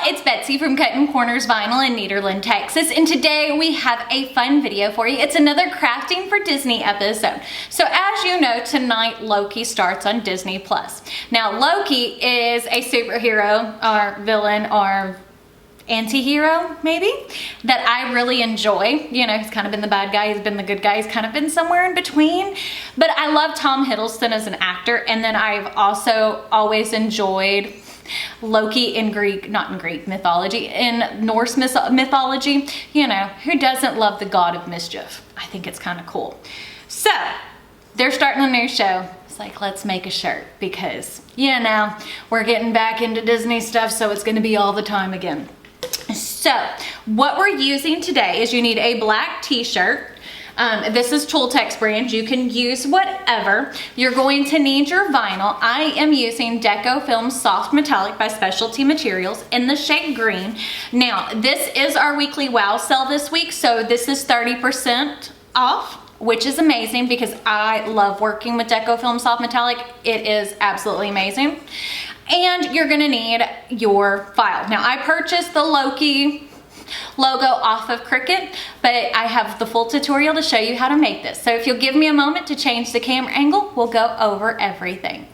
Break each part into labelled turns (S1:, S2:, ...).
S1: it's Betsy from Cuttin Corners Vinyl in Nederland, Texas, and today we have a fun video for you. It's another Crafting for Disney episode. So as you know, tonight Loki starts on Disney+. Now Loki is a superhero or villain or anti-hero maybe that I really enjoy. You know, he's kind of been the bad guy, he's been the good guy, he's kind of been somewhere in between. But I love Tom Hiddleston as an actor, and then I've also always enjoyed Loki in not in Greek mythology, in Norse mythology. You know, who doesn't love the god of mischief? I think it's kind of cool. So they're starting a new show. It's like, let's make a shirt because, you know, we're getting back into Disney stuff, so it's going to be all the time again. So what we're using today is you need a black t-shirt. This is Tooltex brand. You can use whatever. You're going to need your vinyl. I am using Deco Film Soft Metallic by Specialty Materials in the shade green. Now, this is our weekly WOW sale this week, so this is 30% off, which is amazing because I love working with Deco Film Soft Metallic. It is absolutely amazing. And you're gonna need your file. Now, I purchased the Loki logo off of Cricut, but I have the full tutorial to show you how to make this. So if you'll give me a moment to change the camera angle, we'll go over everything.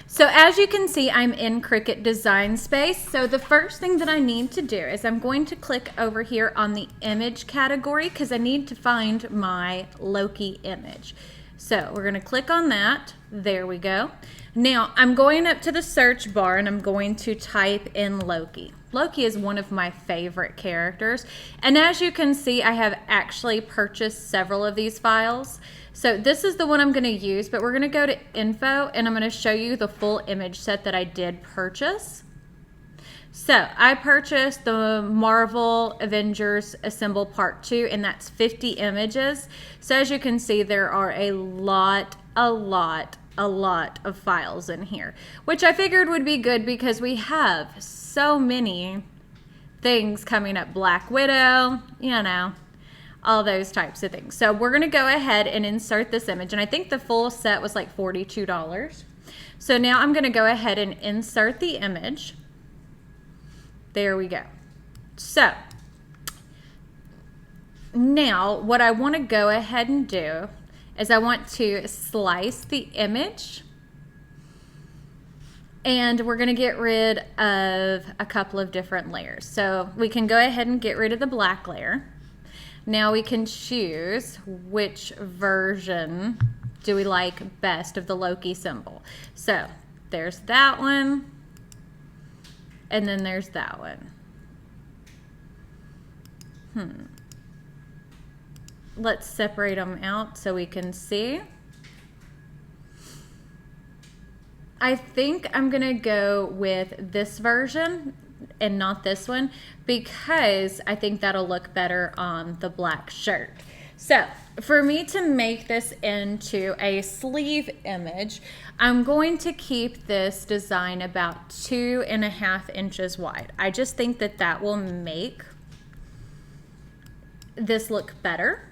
S1: So as you can see, I'm in Cricut Design Space. So the first thing that I need to do is I'm going to click over here on the image category because I need to find my Loki image. So we're gonna click on that. There we go. Now I'm going up to the search bar and I'm going to type in Loki. Loki is one of my favorite characters. And as you can see, I have actually purchased several of these files. So this is the one I'm gonna use, but we're gonna go to info and I'm gonna show you the full image set that I did purchase. So I purchased the Marvel Avengers Assemble Part 2, and that's 50 images. So as you can see, there are a lot of files in here, which I figured would be good because we have so many things coming up. Black Widow, you know, all those types of things. So we're gonna go ahead and insert this image, and I think the full set was like $42. So now I'm gonna go ahead and insert the image. There we go. So now what I want to go ahead and do is I want to slice the image, and we're going to get rid of a couple of different layers. So we can go ahead and get rid of the black layer. Now we can choose which version do we like best of the Loki symbol. So there's that one. And then there's that one. Let's separate them out so we can see. I think I'm gonna go with this version and not this one because I think that'll look better on the black shirt. So for me to make this into a sleeve image, I'm going to keep this design about 2.5 inches wide. I just think that that will make this look better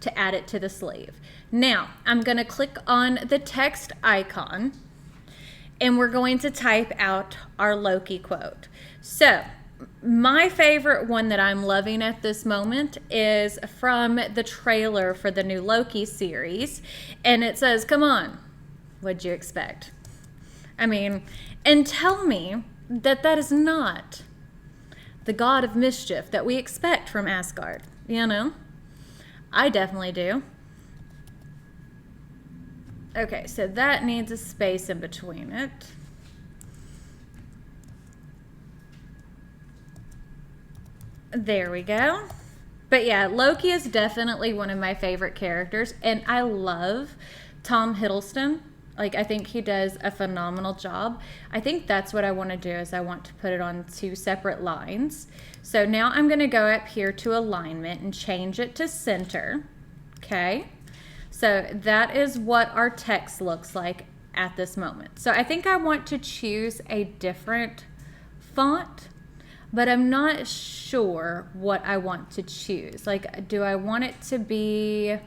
S1: to add it to the sleeve. Now, I'm gonna click on the text icon and we're going to type out our Loki quote. So, my favorite one that I'm loving at this moment is from the trailer for the new Loki series. And it says, "Come on, what'd you expect?" I mean, and tell me that that is not the god of mischief that we expect from Asgard, you know? I definitely do. Okay, so that needs a space in between it. There we go. But yeah, Loki is definitely one of my favorite characters, and I love Tom Hiddleston. Like, I think he does a phenomenal job. I think that's what I want to do is I want to put it on 2 separate lines. So now I'm going to go up here to alignment and change it to center. Okay. So that is what our text looks like at this moment. So I think I want to choose a different font, but I'm not sure what I want to choose. Like, do I want it to be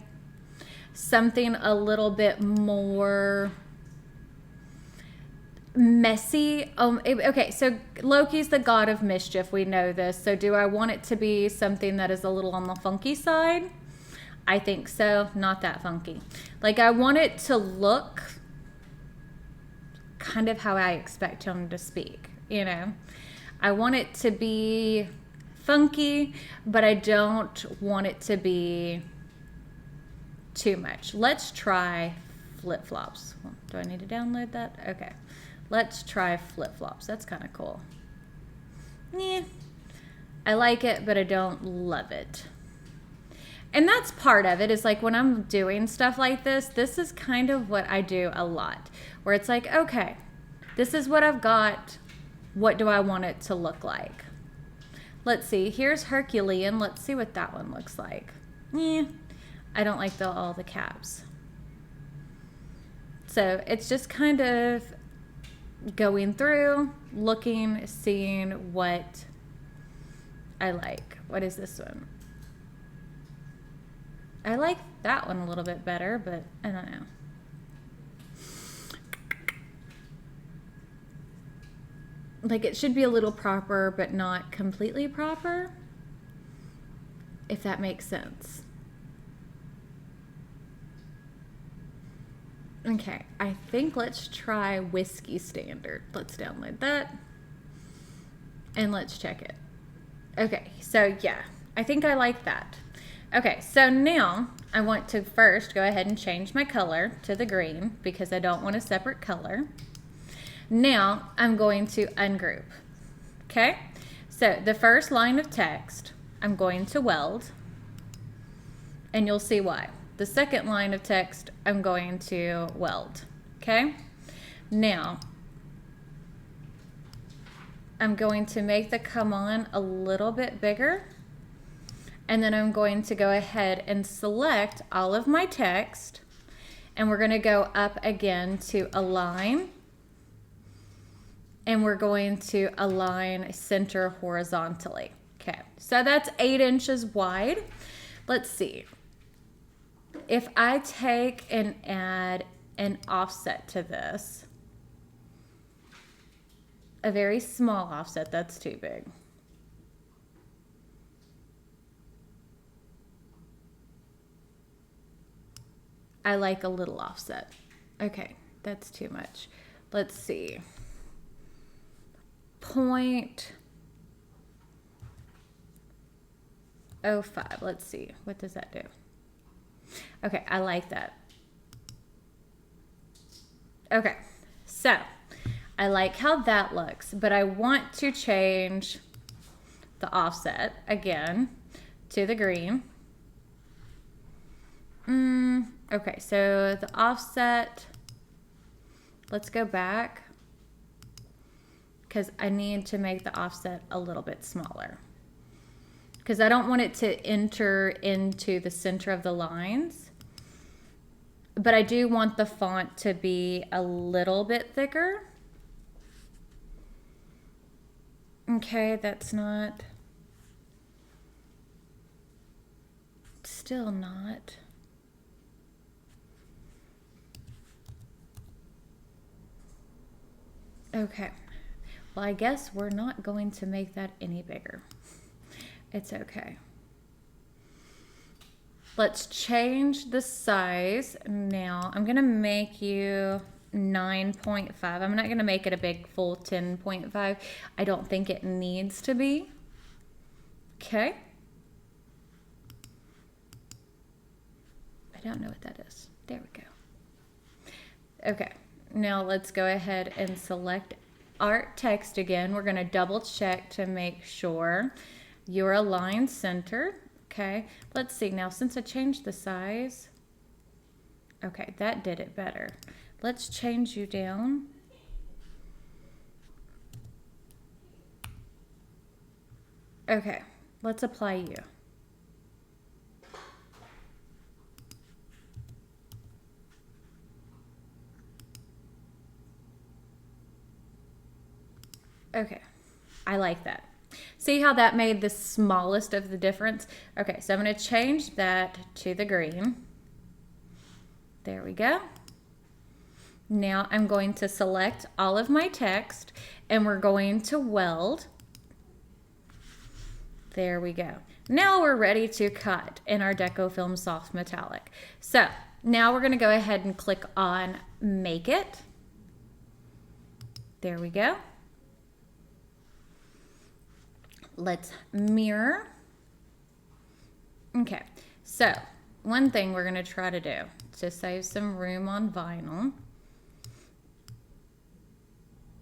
S1: something a little bit more messy. Okay, so Loki's the god of mischief. We know this. So do I want it to be something that is a little on the funky side? I think so. Not that funky. Like, I want it to look kind of how I expect him to speak, you know? I want it to be funky, but I don't want it to be too much. Let's try flip-flops. Do I need to download that? Okay. Let's try flip-flops. That's kind of cool. Yeah. I like it, but I don't love it. And that's part of it, is like when I'm doing stuff like this is kind of what I do a lot. Where it's like, okay, this is what I've got. What do I want it to look like? Let's see. Here's Herculean. Let's see what that one looks like. I don't like all the caps. So it's just kind of going through, looking, seeing what I like. What is this one? I like that one a little bit better, but I don't know. Like, it should be a little proper, but not completely proper, if that makes sense. Okay, I think let's try Whiskey Standard. Let's download that, and let's check it. Okay, so yeah, I think I like that. Okay, so now I want to first go ahead and change my color to the green because I don't want a separate color. Now I'm going to ungroup. Okay, so the first line of text I'm going to weld, and you'll see why. The second line of text I'm going to weld. Okay, now I'm going to make the come on a little bit bigger, and then I'm going to go ahead and select all of my text, and we're going to go up again to align, and we're going to align center horizontally. Okay, so that's 8 inches wide. Let's see. If I take and add an offset to this, a very small offset, that's too big. I like a little offset. Okay, that's too much. Let's see. 0.05. Let's see. What does that do? Okay, I like that. Okay, so I like how that looks, but I want to change the offset again to the green. Okay, so the offset, let's go back because I need to make the offset a little bit smaller because I don't want it to enter into the center of the lines, but I do want the font to be a little bit thicker. Okay, that's not, still not. Okay, well, I guess we're not going to make that any bigger. It's okay. Let's change the size. Now, I'm gonna make you 9.5. I'm not gonna make it a big full 10.5. I don't think it needs to be. Okay. I don't know what that is. There we go. Okay. Now let's go ahead and select Art Text again. We're going to double check to make sure you're aligned centered. Okay, let's see. Now since I changed the size, okay, that did it better. Let's change you down. Okay, let's apply you. Okay, I like that. See how that made the smallest of the difference? Okay, so I'm going to change that to the green. There we go. Now I'm going to select all of my text and we're going to weld. There we go. Now we're ready to cut in our Deco Film Soft Metallic. So now we're gonna go ahead and click on Make It. There we go. Let's mirror. Okay, so one thing we're gonna try to do to save some room on vinyl.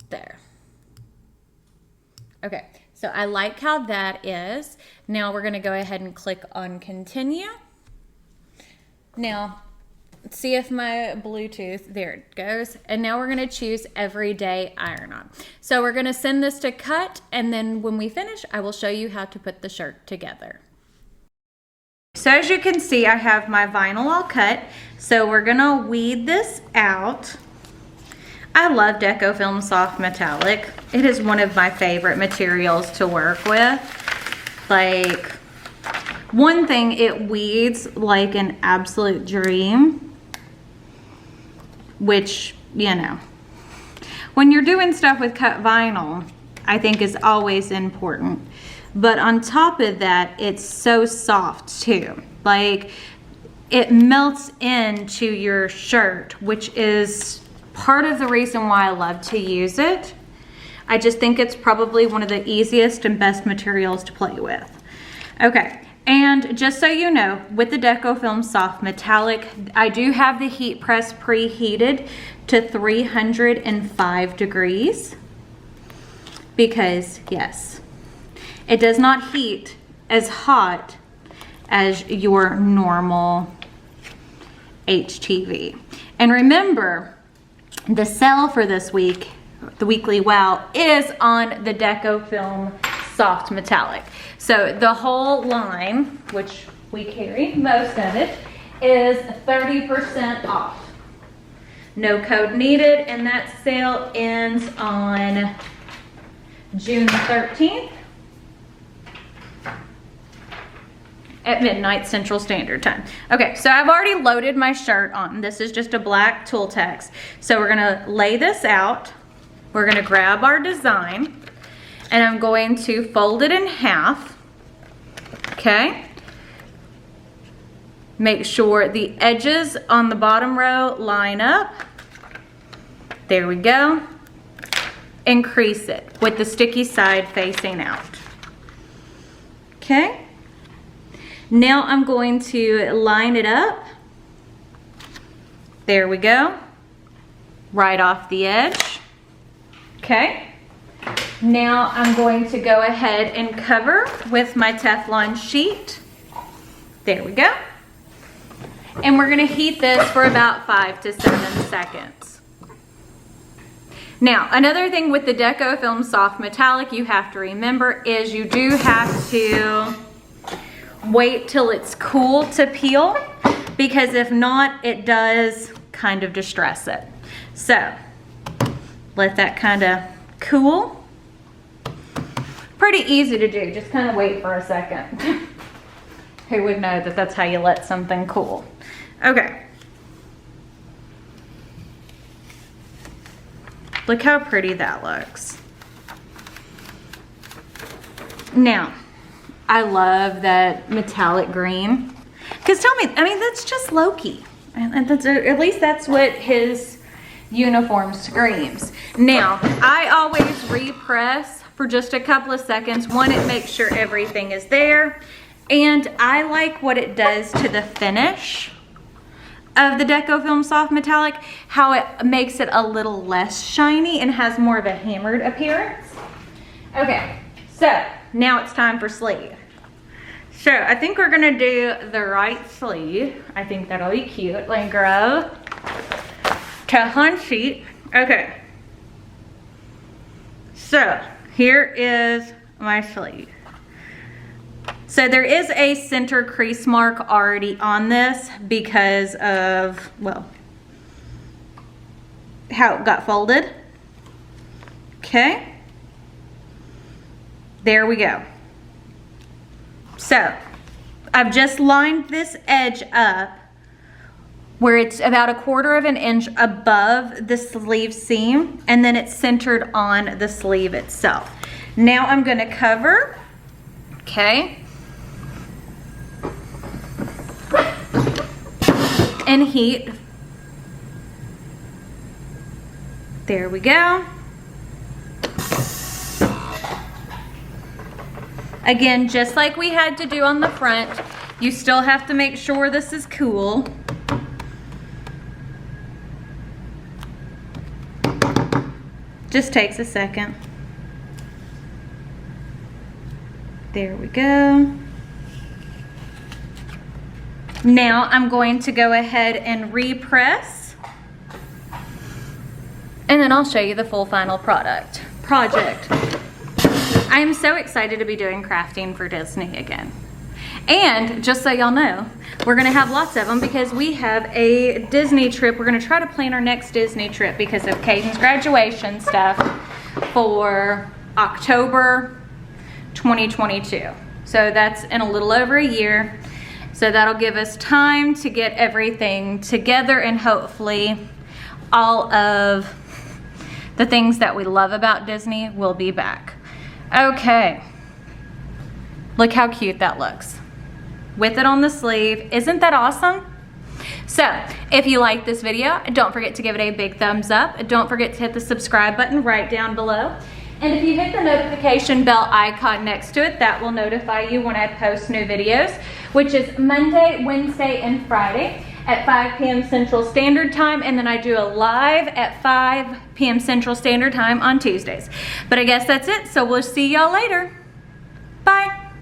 S1: There. Okay, so I like how that is. Now we're gonna go ahead and click on Continue. Now, see if my Bluetooth, there it goes. And now we're gonna choose Everyday Iron-On. So we're gonna send this to cut, and then when we finish, I will show you how to put the shirt together. So as you can see, I have my vinyl all cut. So we're gonna weed this out. I love Deco Film Soft Metallic. It is one of my favorite materials to work with. Like, one thing, it weeds like an absolute dream, which, you know, when you're doing stuff with cut vinyl, I think is always important. But on top of that, it's so soft too. Like, it melts into your shirt, which is part of the reason why I love to use it. I just think it's probably one of the easiest and best materials to play with. Okay, and just so you know, with the Deco Film Soft Metallic, I do have the heat press preheated to 305 degrees because, yes, it does not heat as hot as your normal HTV. And remember, the sale for this week, the weekly wow, is on the Deco Film Soft Metallic. So the whole line, which we carry most of it, is 30% off. No code needed, and that sale ends on June 13th at midnight Central Standard Time. Okay, so I've already loaded my shirt on. This is just a black tool text. So we're gonna lay this out. We're gonna grab our design, and I'm going to fold it in half, okay? Make sure the edges on the bottom row line up. There we go. Increase it with the sticky side facing out. Okay. Now I'm going to line it up. There we go. Right off the edge. Okay. Now I'm going to go ahead and cover with my Teflon sheet. There we go. And we're gonna heat this for about 5 to 7 seconds. Now, another thing with the Deco Film Soft Metallic you have to remember is you do have to wait till it's cool to peel, because if not, it does kind of distress it. So, let that kind of cool. Pretty easy to do, just kind of wait for a second. Who would know that that's how you let something cool? Okay. Look how pretty that looks. Now, I love that metallic green. Because tell me, I mean, that's just Loki. And that's, at least that's what his uniform screams. Now, I always repress for just a couple of seconds. One, it makes sure everything is there. And I like what it does to the finish of the Deco Film Soft Metallic, how it makes it a little less shiny and has more of a hammered appearance. Okay, so now it's time for sleeve. So I think we're gonna do the right sleeve. I think that'll be cute. Like, grab Teflon sheet. Okay, so here is my sleeve. So there is a center crease mark already on this because of, well, how it got folded. Okay. There we go. So I've just lined this edge up where it's about 1/4 of an inch above the sleeve seam, and then it's centered on the sleeve itself. Now I'm gonna cover, okay, and heat. There we go. Again, just like we had to do on the front, you still have to make sure this is cool. Just takes a second. There we go. Now I'm going to go ahead and repress, and then I'll show you the full final project. I am so excited to be doing crafting for Disney again. And just so y'all know, we're gonna have lots of them because we have a Disney trip. We're gonna try to plan our next Disney trip because of Caden's graduation stuff for October 2022. So that's in a little over a year. So that'll give us time to get everything together, and hopefully all of the things that we love about Disney will be back. Okay, look how cute that looks with it on the sleeve. Isn't that awesome? So if you like this video, don't forget to give it a big thumbs up. Don't forget to hit the subscribe button right down below. And if you hit the notification bell icon next to it, that will notify you when I post new videos, which is Monday, Wednesday, and Friday at 5 p.m. Central Standard Time, and then I do a live at 5 p.m. Central Standard Time on Tuesdays. But I guess that's it, so we'll see y'all later. Bye.